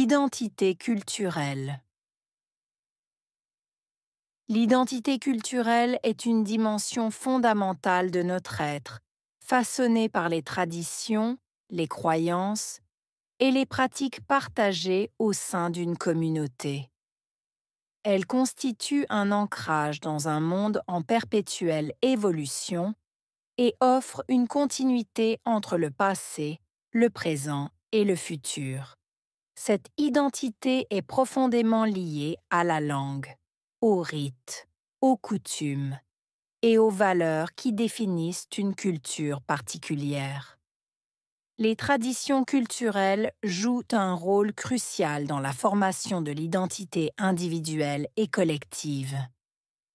L'identité culturelle. L'identité culturelle est une dimension fondamentale de notre être, façonnée par les traditions, les croyances et les pratiques partagées au sein d'une communauté. Elle constitue un ancrage dans un monde en perpétuelle évolution et offre une continuité entre le passé, le présent et le futur. Cette identité est profondément liée à la langue, aux rites, aux coutumes et aux valeurs qui définissent une culture particulière. Les traditions culturelles jouent un rôle crucial dans la formation de l'identité individuelle et collective.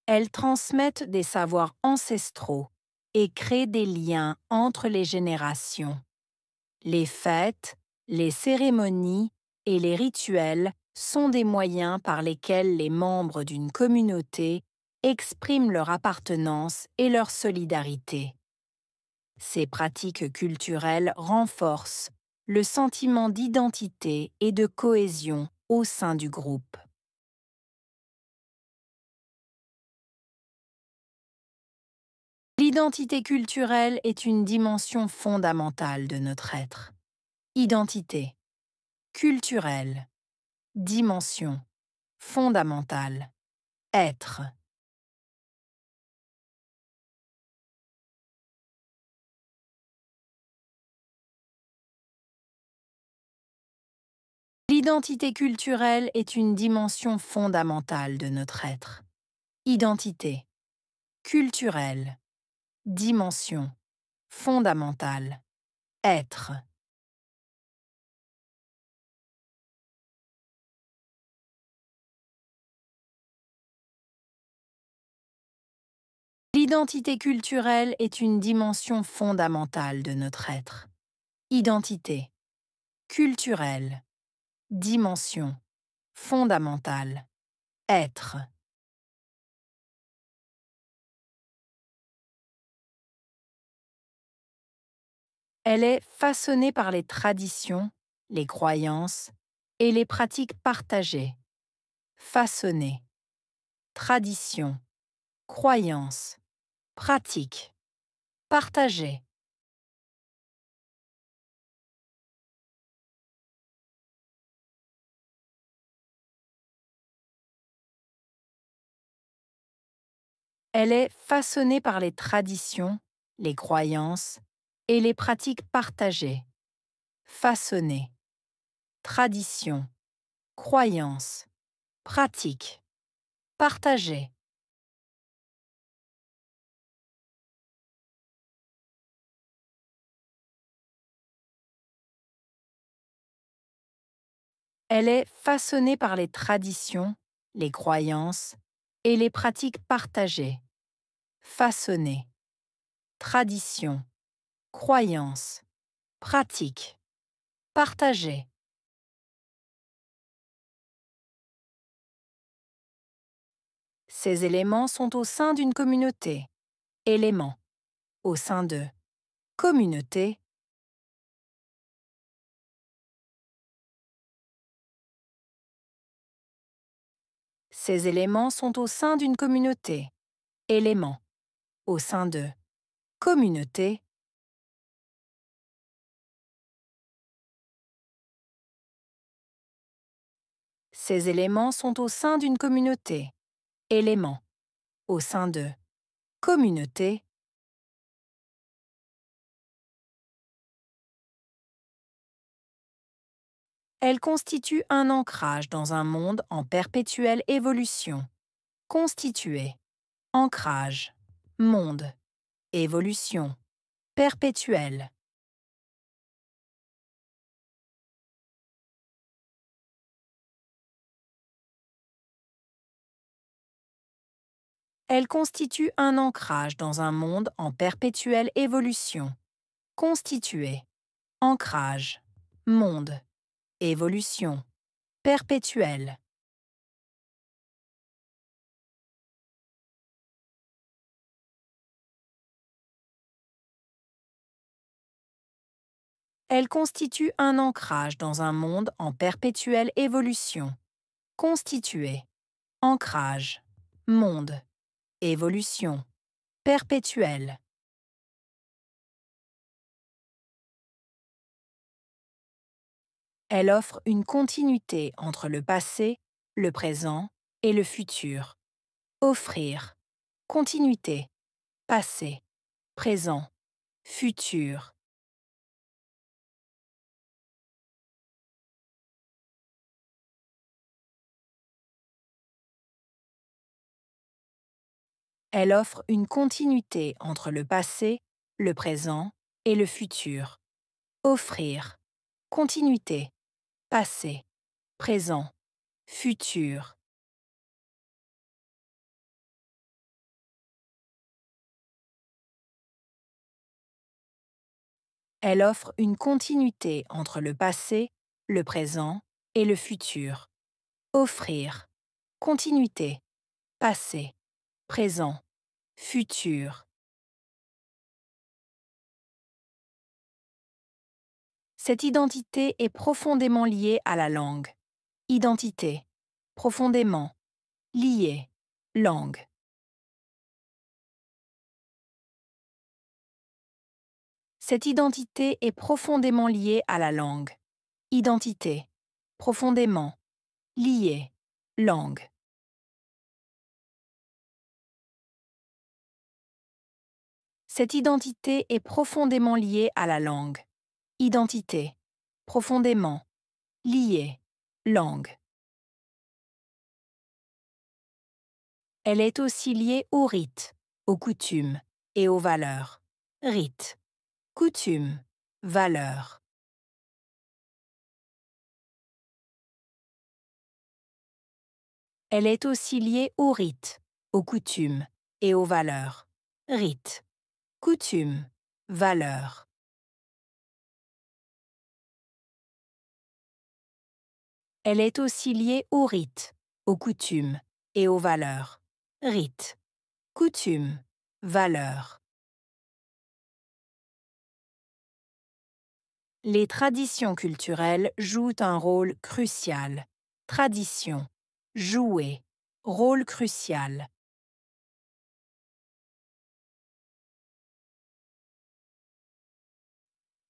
Elles transmettent des savoirs ancestraux et créent des liens entre les générations. Les fêtes, les cérémonies et les rituels sont des moyens par lesquels les membres d'une communauté expriment leur appartenance et leur solidarité. Ces pratiques culturelles renforcent le sentiment d'identité et de cohésion au sein du groupe. L'identité culturelle est une dimension fondamentale de notre être. Identité, culturelle, dimension, fondamentale, être. L'identité culturelle est une dimension fondamentale de notre être. Identité, culturelle, dimension, fondamentale, être. L'identité culturelle est une dimension fondamentale de notre être. Identité, culturelle, dimension, fondamentale, être. Elle est façonnée par les traditions, les croyances et les pratiques partagées. Façonnée, tradition, croyance, pratique, partagée. Elle est façonnée par les traditions, les croyances et les pratiques partagées. Façonnée, tradition, croyance, pratique, partagée. Elle est façonnée par les traditions, les croyances et les pratiques partagées. Façonnée, tradition, croyance, pratique, partagée. Ces éléments sont au sein d'une communauté. Éléments, au sein de communauté. Ces éléments sont au sein d'une communauté. Éléments, au sein de communauté. Ces éléments sont au sein d'une communauté. Éléments, au sein de communauté. Elles constituent un ancrage dans un monde en perpétuelle évolution. Constituer, ancrage, monde, évolution, perpétuelle. Elles constituent un ancrage dans un monde en perpétuelle évolution. Constituer, ancrage, monde, évolution, perpétuelle. Elle constitue un ancrage dans un monde en perpétuelle évolution. Constituer, ancrage, monde, évolution, perpétuelle. Elle offre une continuité entre le passé, le présent et le futur. Offrir, continuité, passé, présent, futur. Elle offre une continuité entre le passé, le présent et le futur. Offrir, continuité, passé, présent, futur. Elle offre une continuité entre le passé, le présent et le futur. Offrir, continuité, passé, présent, futur. Cette identité est profondément liée à la langue. Identité, profondément, liée, langue. Cette identité est profondément liée à la langue. Identité, profondément, liée, langue. Cette identité est profondément liée à la langue. Identité, profondément, liée, langue. Elle est aussi liée aux rites, aux coutumes et aux valeurs. Rites, coutumes, valeurs. Elle est aussi liée aux rites, aux coutumes et aux valeurs. Rites, coutumes, valeurs. Elle est aussi liée aux rites, aux coutumes et aux valeurs. Rites, coutumes, valeurs. Les traditions culturelles jouent un rôle crucial. Tradition, jouer, rôle crucial.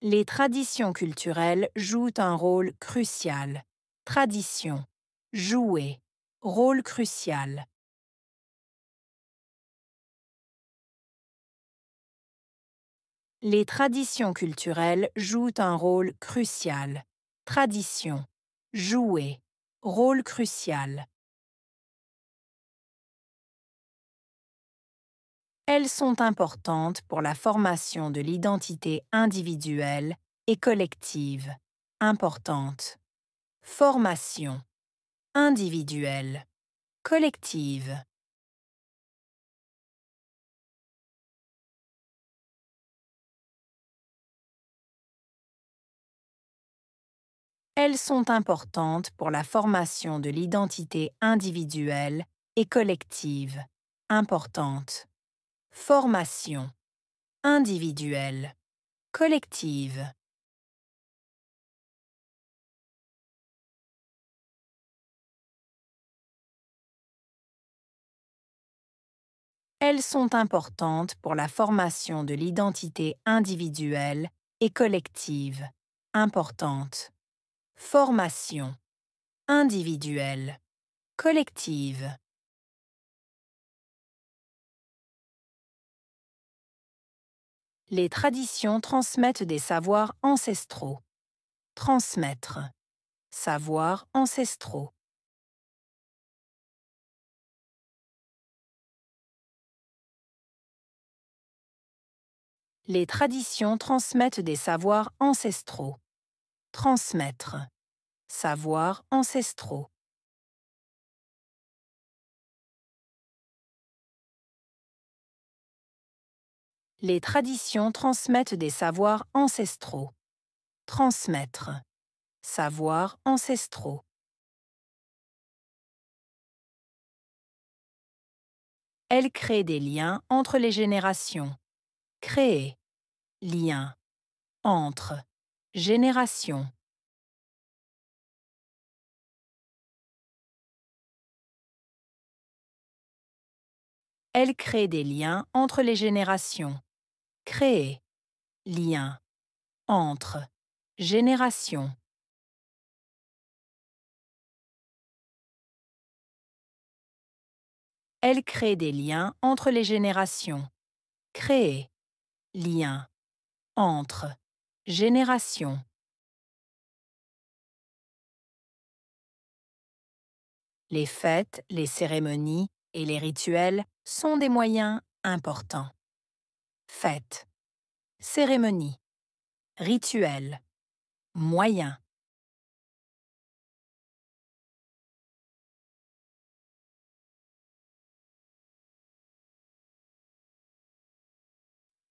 Les traditions culturelles jouent un rôle crucial. Tradition, jouer, rôle crucial. Les traditions culturelles jouent un rôle crucial. Tradition, jouer, rôle crucial. Elles sont importantes pour la formation de l'identité individuelle et collective. Importante. Formation. Individuelle. Collective. Elles sont importantes pour la formation de l'identité individuelle et collective. Importante. Formation. Individuelle. Collective. Elles sont importantes pour la formation de l'identité individuelle et collective. Importante. Formation. Individuelle. Collective. Les traditions transmettent des savoirs ancestraux. Transmettre. Savoirs ancestraux. Les traditions transmettent des savoirs ancestraux. Transmettre. Savoirs ancestraux. Les traditions transmettent des savoirs ancestraux. Transmettre. Savoirs ancestraux. Elles créent des liens entre les générations. Créer. Lien. Entre. Génération. Elle crée des liens entre les générations. Créer. Lien. Entre. Génération. Elle crée des liens entre les générations. Créer. Lien. Entre. Génération. Les fêtes, les cérémonies et les rituels sont des moyens importants. Fêtes. Cérémonie. Rituel. Moyen.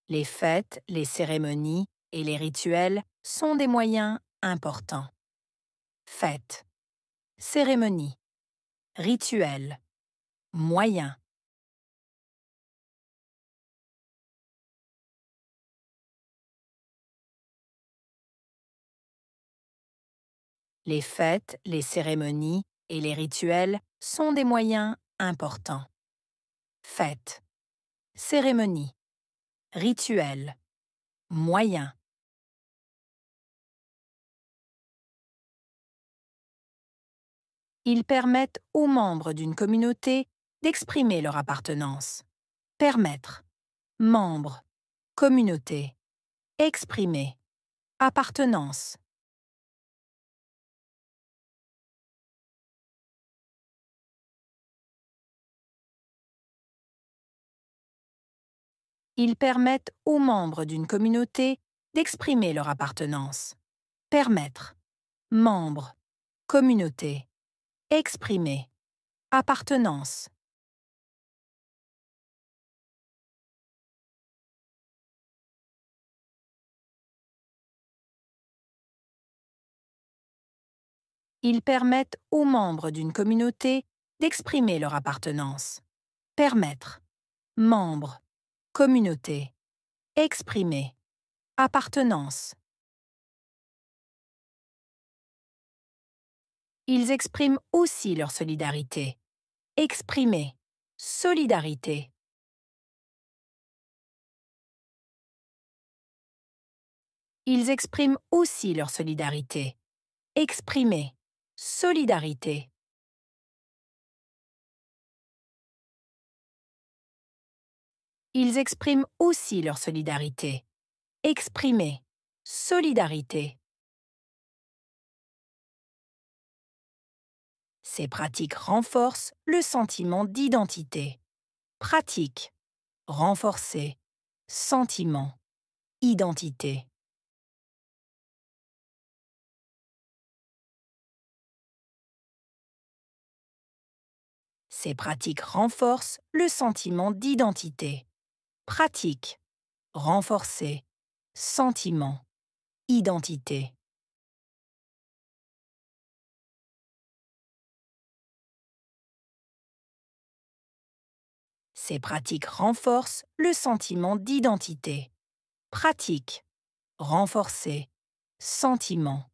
Les fêtes, les cérémonies et les rituels sont des moyens importants. Fêtes. Cérémonie. Rituel. Moyen. Les fêtes, les cérémonies et les rituels sont des moyens importants. Fêtes. Cérémonie. Rituel. Moyen. Ils permettent aux membres d'une communauté d'exprimer leur appartenance. Permettre. Membre. Communauté. Exprimer. Appartenance. Ils permettent aux membres d'une communauté d'exprimer leur appartenance. Permettre. Membre. Communauté. Exprimer. Appartenance. Ils permettent aux membres d'une communauté d'exprimer leur appartenance. Permettre. Membre. Communauté. Exprimer. Appartenance. Ils expriment aussi leur solidarité. Exprimer. Solidarité. Ils expriment aussi leur solidarité. Exprimer. Solidarité. Ils expriment aussi leur solidarité. Exprimer. Solidarité. Ces pratiques renforcent le sentiment d'identité. Pratique. Renforcer. Sentiment. Identité. Ces pratiques renforcent le sentiment d'identité. Pratique. Renforcer. Sentiment. Identité. Ces pratiques renforcent le sentiment d'identité. Pratique. Renforcer. Sentiment.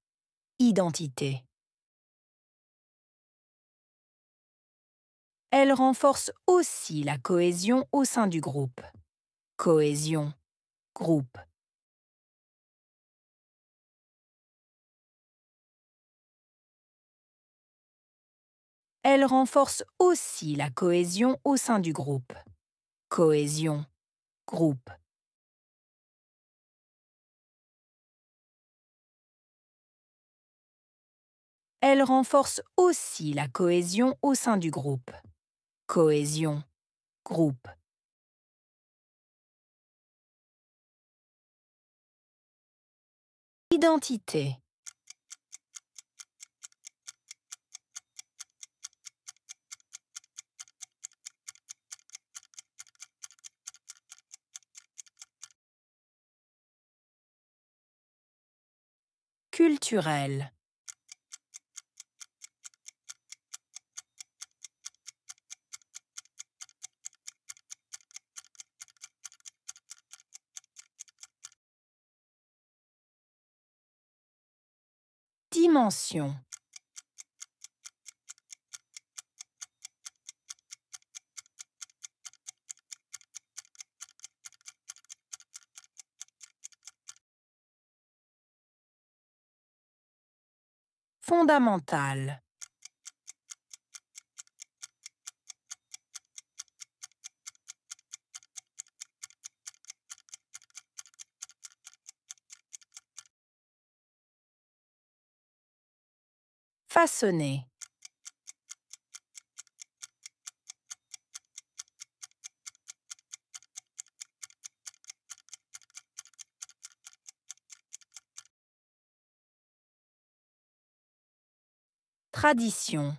Identité. Elles renforcent aussi la cohésion au sein du groupe. Cohésion. Groupe. Elles renforcent aussi la cohésion au sein du groupe. Cohésion. Groupe. Elles renforcent aussi la cohésion au sein du groupe. Cohésion. Groupe. Identité. Culturel. Dimension. Fondamentale. Façonner. Tradition.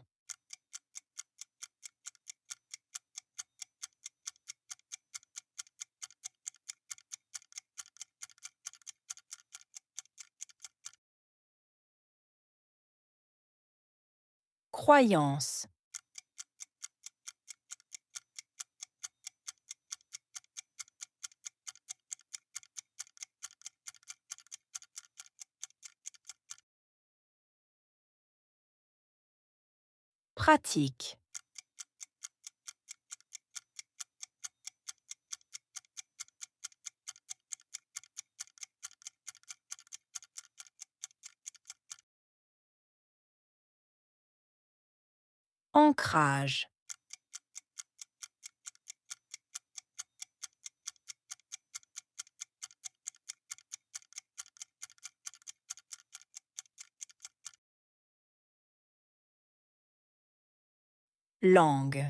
Croyance. Pratique. Ancrage. Langue.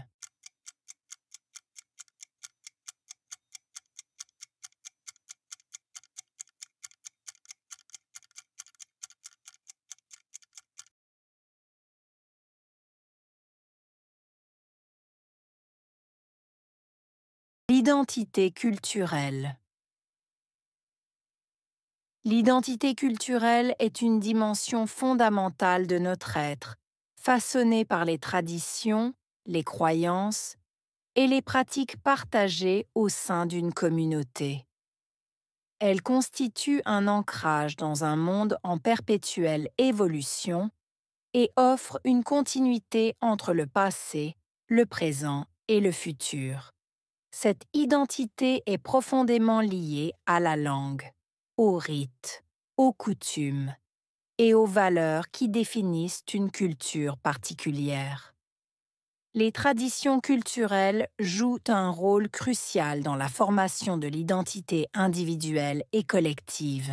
L'identité culturelle. L'identité culturelle est une dimension fondamentale de notre être, façonnée par les traditions, les croyances et les pratiques partagées au sein d'une communauté. Elle constitue un ancrage dans un monde en perpétuelle évolution et offre une continuité entre le passé, le présent et le futur. Cette identité est profondément liée à la langue, aux rites, aux coutumes et aux valeurs qui définissent une culture particulière. Les traditions culturelles jouent un rôle crucial dans la formation de l'identité individuelle et collective.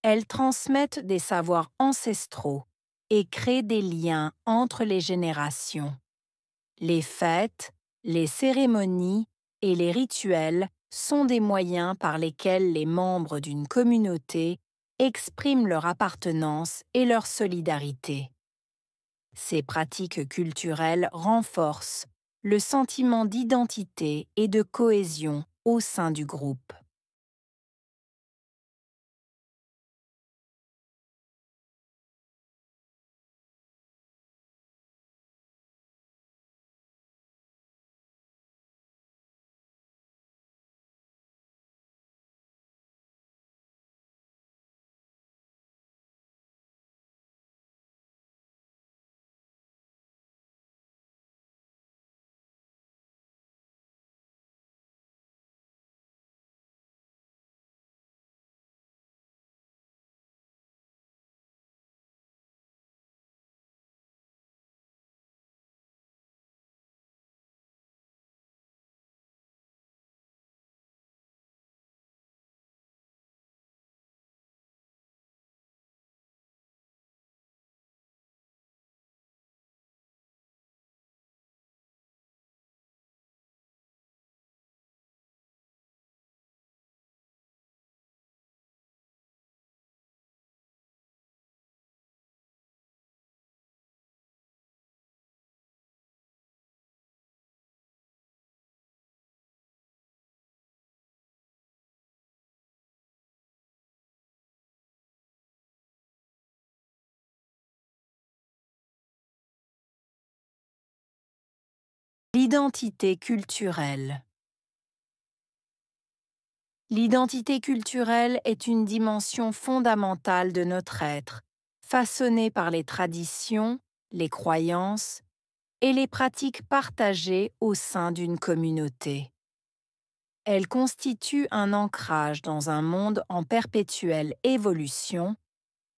Elles transmettent des savoirs ancestraux et créent des liens entre les générations. Les fêtes, les cérémonies et les rituels sont des moyens par lesquels les membres d'une communauté expriment leur appartenance et leur solidarité. Ces pratiques culturelles renforcent le sentiment d'identité et de cohésion au sein du groupe. L'identité culturelle. L'identité culturelle est une dimension fondamentale de notre être, façonnées par les traditions, les croyances et les pratiques partagées au sein d'une communauté. Elles constituent un ancrage dans un monde en perpétuelle évolution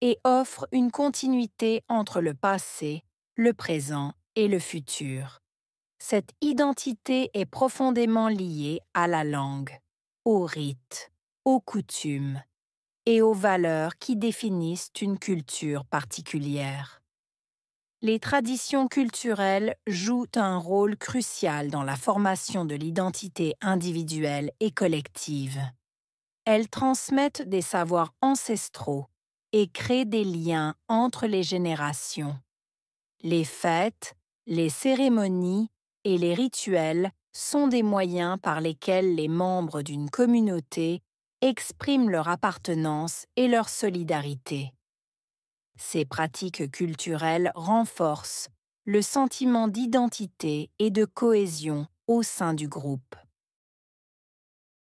et offrent une continuité entre le passé, le présent et le futur. Cette identité est profondément liée à la langue, aux rites, aux coutumes et aux valeurs qui définissent une culture particulière. Les traditions culturelles jouent un rôle crucial dans la formation de l'identité individuelle et collective. Elles transmettent des savoirs ancestraux et créent des liens entre les générations. Les fêtes, les cérémonies et les rituels sont des moyens par lesquels les membres d'une communauté expriment leur appartenance et leur solidarité. Ces pratiques culturelles renforcent le sentiment d'identité et de cohésion au sein du groupe.